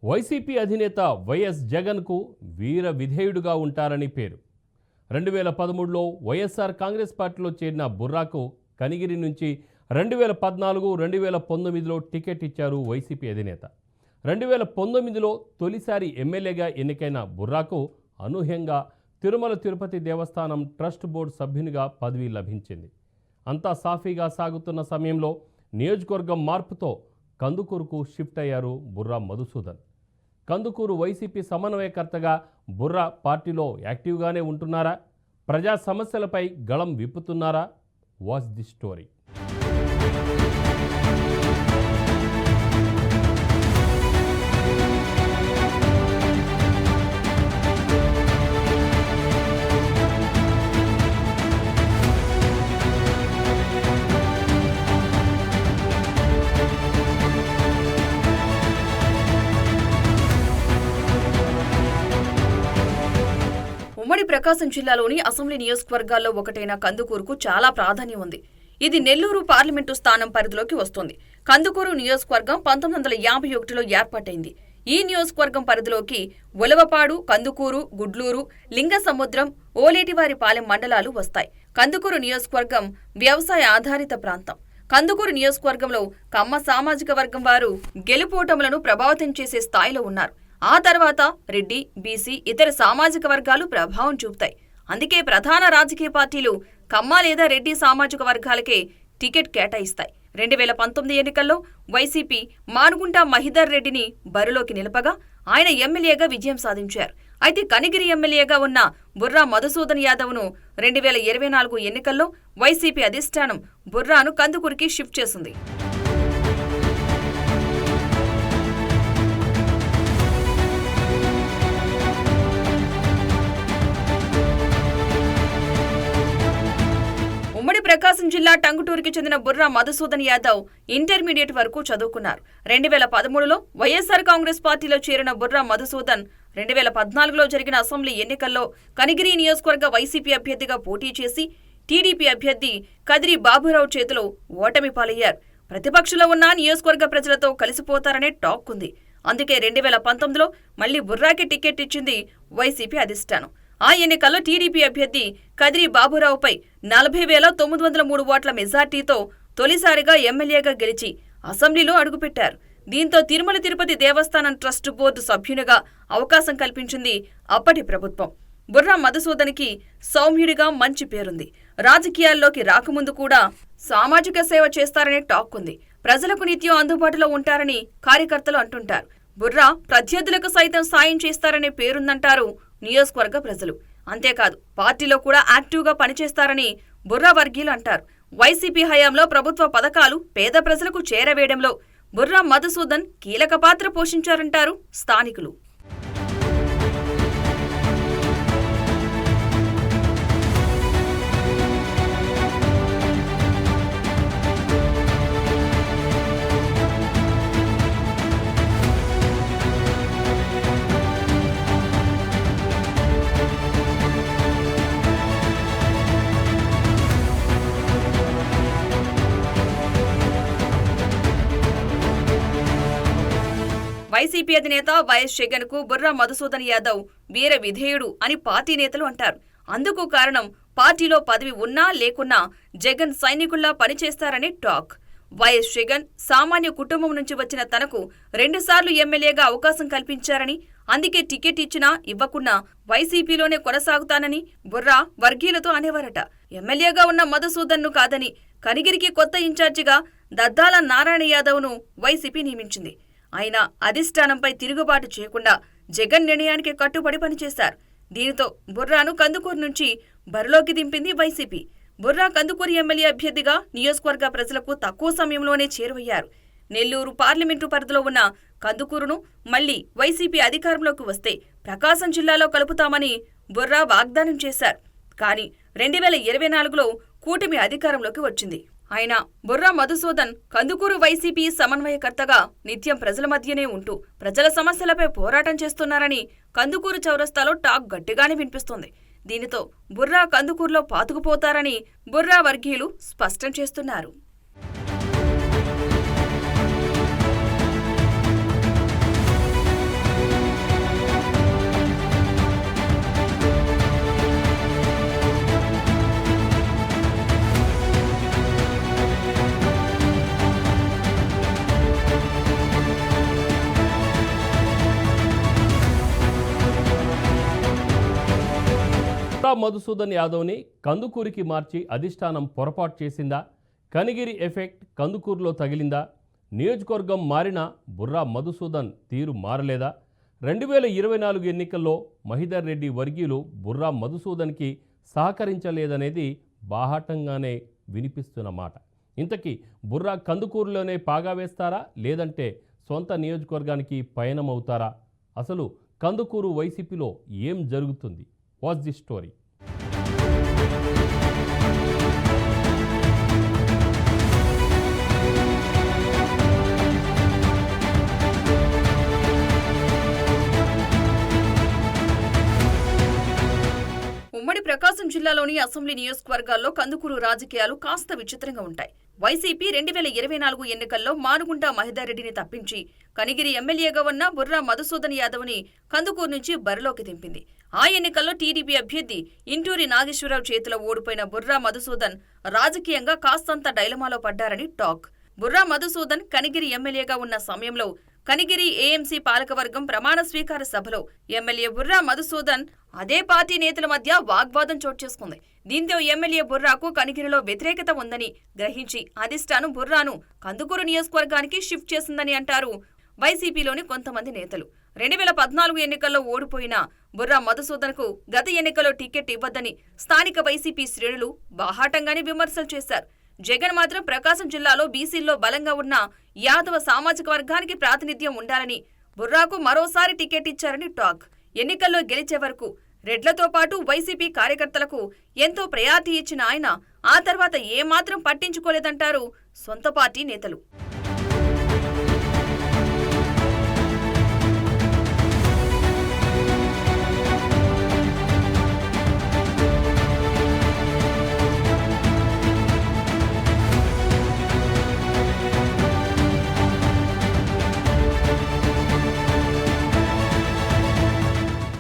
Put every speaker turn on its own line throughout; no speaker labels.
YCP అధినేత YS జగన్కు వీర విధేయుడుగా ఉంటారని పేరు. 2013లో వైఎస్ఆర్ కాంగ్రెస్ పార్టీలో చేరిన బుర్రాకు కనిగిరి నుంచి 2014, 2019లో టికెట్ ఇచ్చారు వైసీపీ అధినేత. 2019లో తొలిసారి ఎమ్మెల్యేగా ఎన్నికైన బుర్రాకు అనూహ్యంగా తిరుమల తిరుపతి దేవస్థానం ట్రస్ట్ బోర్డు సభ్యునిగా పదవి లభించింది. అంతా సాఫీగా సాగుతున్న సమయంలో నియోజకవర్గం మార్పుతో కందుకూరుకు షిఫ్ట్ అయ్యారు బుర్రా మధుసూదన్. కందుకూరు వైసీపీ సమన్వయకర్తగా బుర్రా పార్టీలో యాక్టివ్గానే ఉంటున్నారా? ప్రజా సమస్యలపై గళం విప్పుతున్నారా? Watch the story.
ఉమ్మడి ప్రకాశం జిల్లాలోని అసెంబ్లీ నియోజకవర్గాల్లో ఒకటైన కందుకూరుకు చాలా ప్రాధాన్యం ఉంది. ఇది నెల్లూరు పార్లమెంటు స్థానం పరిధిలోకి వస్తుంది. కందుకూరు నియోజకవర్గం 1951లో ఏర్పాటైంది. ఈ నియోజకవర్గం పరిధిలోకి ఒలవపాడు, కందుకూరు, గుడ్లూరు, లింగసముద్రం, ఓలేటివారిపాలెం మండలాలు వస్తాయి. కందుకూరు నియోజకవర్గం వ్యవసాయ ఆధారిత ప్రాంతం. కందుకూరు నియోజకవర్గంలో కమ్మ సామాజిక వర్గం వారు గెలుపోటములను ప్రభావితం చేసే స్థాయిలో ఉన్నారు. ఆ తర్వాత రెడ్డి, బీసీ, ఇతర సామాజిక వర్గాలు ప్రభావం చూపుతాయి. అందుకే ప్రధాన రాజకీయ పార్టీలు కమ్మ లేదా రెడ్డి సామాజిక వర్గాలకే టికెట్ కేటాయిస్తాయి. 2019 ఎన్నికల్లో వైసీపీ మానుగుంట మహిదర్ రెడ్డిని బరిలోకి నిలపగా ఆయన ఎమ్మెల్యేగా విజయం సాధించారు. అయితే కనిగిరి ఎమ్మెల్యేగా ఉన్న బుర్రా మధుసూదన్ యాదవ్ను 2024 ఎన్నికల్లో వైసీపీ అధిష్టానం బుర్రాను కందుకూరికి షిఫ్ట్ చేసింది. ఉమ్మడి ప్రకాశం జిల్లా టంగుటూరుకి చెందిన బుర్రా మధుసూదన్ యాదవ్ ఇంటర్మీడియట్ వరకు చదువుకున్నారు. 2013లో వైఎస్ఆర్ కాంగ్రెస్ పార్టీలో చేరిన బుర్రా మధుసూదన్ 2014లో జరిగిన అసెంబ్లీ ఎన్నికల్లో కనిగిరి నియోజకవర్గ వైసీపీ అభ్యర్థిగా పోటీ చేసి టీడీపీ అభ్యర్థి కదిరి బాబురావు చేతిలో ఓటమి పాలయ్యారు. ప్రతిపక్షంలో ఉన్న నియోజకవర్గ ప్రజలతో కలిసిపోతారనే టాక్ ఉంది. అందుకే 2019లో మళ్లీ బుర్రాకి టికెట్ ఇచ్చింది వైసీపీ అధిష్టానం. ఆ ఎన్నికల్లో టీడీపీ అభ్యర్థి కదిరి బాబురావుపై 40,903 ఓట్ల మెజార్టీతో తొలిసారిగా ఎమ్మెల్యేగా గెలిచి అసెంబ్లీలో అడుగుపెట్టారు. దీంతో తిరుమల తిరుపతి దేవస్థానం ట్రస్ట్ బోర్డు సభ్యునిగా అవకాశం కల్పించింది అప్పటి ప్రభుత్వం. బుర్రా మధుసూదన్కి సౌమ్యుడిగా మంచి పేరుంది. రాజకీయాల్లోకి రాకముందు కూడా సామాజిక సేవ చేస్తారనే టాక్ ఉంది. ప్రజలకు నిత్యం అందుబాటులో ఉంటారని కార్యకర్తలు అంటుంటారు. బుర్రా ప్రత్యర్థులకు సైతం సాయం చేస్తారనే పేరుందంటారు నియోజకవర్గ ప్రజలు. అంతేకాదు పార్టీలో కూడా యాక్టివ్గా పనిచేస్తారని బుర్రా వర్గీయులు అంటారు. వైసీపీ హయాంలో ప్రభుత్వ పథకాలు పేద ప్రజలకు చేరవేయడంలో బుర్రా మధుసూదన్ కీలక పాత్ర పోషించారంటారు స్థానికులు. వైసీపీ అధినేత వైఎస్ జగన్ కు బుర్రా మధుసూదన్ యాదవ్ వీర విధేయుడు అని పార్టీ నేతలు అంటారు. అందుకు కారణం పార్టీలో పదవి ఉన్నా లేకున్నా జగన్ సైనికుల్లా పనిచేస్తారనే టాక్. వైఎస్ జగన్ సామాన్య కుటుంబం నుంచి వచ్చిన తనకు 2 సార్లు ఎమ్మెల్యేగా అవకాశం కల్పించారని, అందుకే టికెట్ ఇచ్చినా ఇవ్వకున్నా వైసీపీలోనే కొనసాగుతానని బుర్రా వర్గీయులతో అనేవారట. ఎమ్మెల్యేగా ఉన్న మధుసూదన్ను కాదని కనిగిరికి కొత్త ఇన్ఛార్జిగా దద్దాల నారాయణ యాదవ్ను వైసీపీ నియమించింది. ఆయన అధిష్టానంపై తిరుగుబాటు చేయకుండా జగన్ నిర్ణయానికి కట్టుబడి పనిచేశారు. దీనితో బుర్రాను కందుకూరు నుంచి బరిలోకి దింపింది వైసీపీ. బుర్రా కందుకూరు ఎమ్మెల్యే అభ్యర్థిగా నియోజకవర్గ ప్రజలకు తక్కువ సమయంలోనే చేరువయ్యారు. నెల్లూరు పార్లమెంటు పరిధిలో ఉన్న కందుకూరును మళ్లీ వైసీపీ అధికారంలోకి వస్తే ప్రకాశం జిల్లాలో కలుపుతామని బుర్రా వాగ్దానం చేశారు. కానీ 2024లో కూటమి అధికారంలోకి వచ్చింది. ఆయన బుర్రా మధుసూదన్ కందుకూరు వైసీపీ సమన్వయకర్తగా నిత్యం ప్రజల మధ్యనే ఉంటూ ప్రజల సమస్యలపై పోరాటం చేస్తున్నారని కందుకూరు చౌరస్తాలో టాక్ గట్టిగానే వినిపిస్తోంది. దీనితో బుర్రా కందుకూరులో పాతుకుపోతారని బుర్రా వర్గీయులు స్పష్టం చేస్తున్నారు.
బుర్రా మధుసూదన్ యాదవ్ని కందుకూరికి మార్చి అధిష్టానం పొరపాటు చేసిందా? కనిగిరి ఎఫెక్ట్ కందుకూరులో తగిలిందా? నియోజకవర్గం మారినా బుర్రా మధుసూదన్ తీరు మారలేదా? 2024 ఎన్నికల్లో మహిదర్ రెడ్డి వర్గీయులు బుర్రా మధుసూదన్కి సహకరించలేదనేది బాహాటంగానే వినిపిస్తున్న మాట. ఇంతకీ బుర్రా కందుకూరులోనే పాగా వేస్తారా, లేదంటే సొంత నియోజకవర్గానికి పయనమవుతారా? అసలు కందుకూరు వైసీపీలో ఏం జరుగుతుంది? What's the story?
ఉమ్మడి ప్రకాశం జిల్లాలోని అసెంబ్లీ నియోజకవర్గాల్లో కందుకూరు రాజకీయాలు కాస్త విచిత్రంగా ఉంటాయి. వైసీపీ 2024 ఎన్నికల్లో మానుగుంట మహిదర్ రెడ్డిని తప్పించి కనిగిరి ఎమ్మెల్యేగా ఉన్న బుర్రా మధుసూదన్ యాదవ్ని కందుకూరు నుంచి బరిలోకి దింపింది. ఆ ఎన్నికల్లో టీడీపీ అభ్యర్థి ఇంటూరి నాగేశ్వరరావు చేతిలో ఓడిపోయిన బుర్రా మధుసూదన్ రాజకీయంగా కాస్తంత డైలమాలో పడ్డారని టాక్. బుర్రా మధుసూదన్ కనిగిరి ఎమ్మెల్యేగా ఉన్న సమయంలో కనిగిరి ఏఎంసీ పాలకవర్గం ప్రమాణ స్వీకార సభలో ఎమ్మెల్యే బుర్రా మధుసూదన్ అదే పార్టీ నేతల మధ్య వాగ్వాదం చోటు చేసుకుంది. దీంతో ఎమ్మెల్యే బుర్రాకు కనిగిరిలో వ్యతిరేకత ఉందని గ్రహించి అధిష్టానం బుర్రాను కందుకూరు నియోజకవర్గానికి షిఫ్ట్ చేసిందని అంటారు వైసీపీలోని కొంతమంది నేతలు. 2014 ఎన్నికల్లో ఓడిపోయిన బుర్రా మధుసూదన్కు గత ఎన్నికల్లో టికెట్ ఇవ్వద్దని స్థానిక వైసీపీ శ్రేణులు బాహాటంగానే విమర్శలు చేశారు. జగన్ మాత్రం ప్రకాశం జిల్లాలో బీసీల్లో బలంగా ఉన్న యాదవ సామాజిక వర్గానికి ప్రాతినిధ్యం ఉండాలని బుర్రాకు మరోసారి టికెట్ ఇచ్చారని టాక్. ఎన్నికల్లో గెలిచే వరకు రెడ్లతో పాటు వైసీపీ కార్యకర్తలకు ఎంతో ప్రయారిటీ ఇచ్చిన ఆయన ఆ తర్వాత ఏమాత్రం పట్టించుకోలేదంటారు సొంత పార్టీ నేతలు.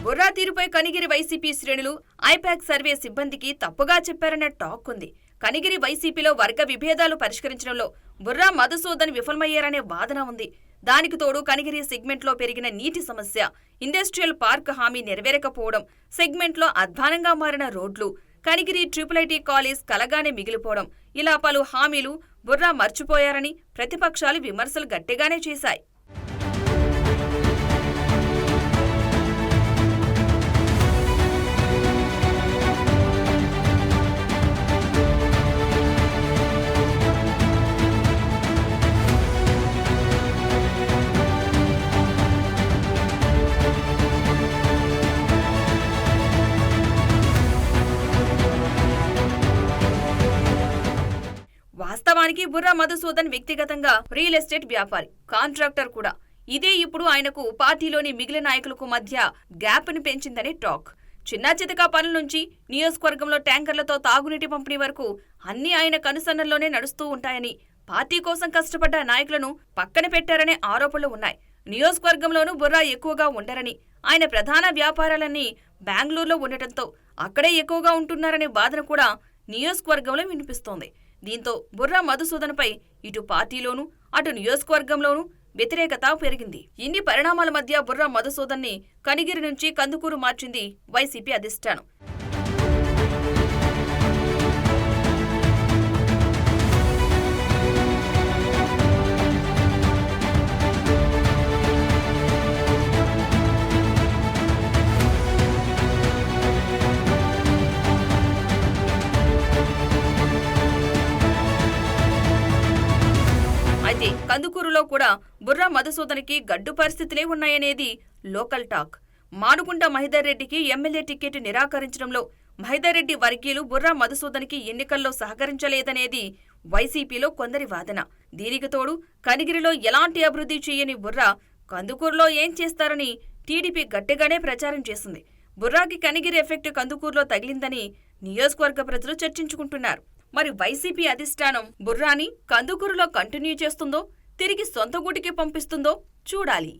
బుర్రా తీరుపై కనిగిరి వైసీపీ శ్రేణులు ఐపాక్ సర్వే సిబ్బందికి తప్పుగా చెప్పారన్న టాక్ ఉంది. కనిగిరి వైసీపీలో వర్గ విభేదాలు పరిష్కరించడంలో బుర్రా మధుసూదన్ విఫలమయ్యారనే వాదన ఉంది. దానికి తోడు కనిగిరి సెగ్మెంట్లో పెరిగిన నీటి సమస్య, ఇండస్ట్రియల్ పార్క్ హామీ నెరవేరకపోవడం, సెగ్మెంట్లో అధ్వానంగా మారిన రోడ్లు, కనిగిరి ట్రిపుల్ కాలేజ్ కలగానే మిగిలిపోవడం, ఇలా పలు హామీలు బుర్రా మర్చిపోయారని ప్రతిపక్షాలు విమర్శలు గట్టిగానే చేశాయి. వాస్తవానికి బుర్రా మధుసూదన్ వ్యక్తిగతంగా రియల్ ఎస్టేట్ వ్యాపారి, కాంట్రాక్టర్ కూడా. ఇదే ఇప్పుడు ఆయనకు పార్టీలోని మిగిలిన నాయకులకు మధ్య గ్యాప్ ని పెంచిందని టాక్. చిన్నా చితకా పనుల నుంచి నియోజకవర్గంలో ట్యాంకర్లతో తాగునీటి పంపిణీ వరకు అన్ని ఆయన కనుసన్నల్లోనే నడుస్తూ ఉంటాయని, పార్టీ కోసం కష్టపడ్డ నాయకులను పక్కన పెట్టారనే ఆరోపణలు ఉన్నాయి. నియోజకవర్గంలోనూ బుర్రా ఎక్కువగా ఉండరని, ఆయన ప్రధాన వ్యాపారాలన్నీ బెంగళూరులో ఉండటంతో అక్కడే ఎక్కువగా ఉంటున్నారనే వాదన కూడా నియోజకవర్గంలో వినిపిస్తోంది. దీంతో బుర్రా మధుసూదన్పై ఇటు పార్టీలోనూ అటు నియోజకవర్గంలోనూ వ్యతిరేకత పెరిగింది. ఇన్ని పరిణామాల మధ్య బుర్రా మధుసూదన్ని కనిగిరి నుంచి కందుకూరు మార్చింది వైసీపీ అధిష్టానం. అయితే కందుకూరులో కూడా బుర్రా మధుసూదన్కి గడ్డు పరిస్థితులే ఉన్నాయనేది లోకల్ టాక్. మానుగుంట మహిదర్ రెడ్డికి ఎమ్మెల్యే టికెట్ నిరాకరించడంలో మహిదర్ రెడ్డి వర్గీయులు బుర్రా మధుసూదన్కి ఎన్నికల్లో సహకరించలేదనేది వైసీపీలో కొందరి వాదన. దీనికి తోడు కనిగిరిలో ఎలాంటి అభివృద్ధి చేయని బుర్రా కందుకూరులో ఏం చేస్తారని టీడీపీ గట్టిగానే ప్రచారం చేసింది. బుర్రాకి కనిగిరి ఎఫెక్ట్ కందుకూరులో తగిలిందని నియోజకవర్గ ప్రజలు చర్చించుకుంటున్నారు. మరి వైసీపీ అధిష్టానం బుర్రాని కందుకూరులో కంటిన్యూ చేస్తుందో, తిరిగి సొంత గూటికి పంపిస్తుందో చూడాలి.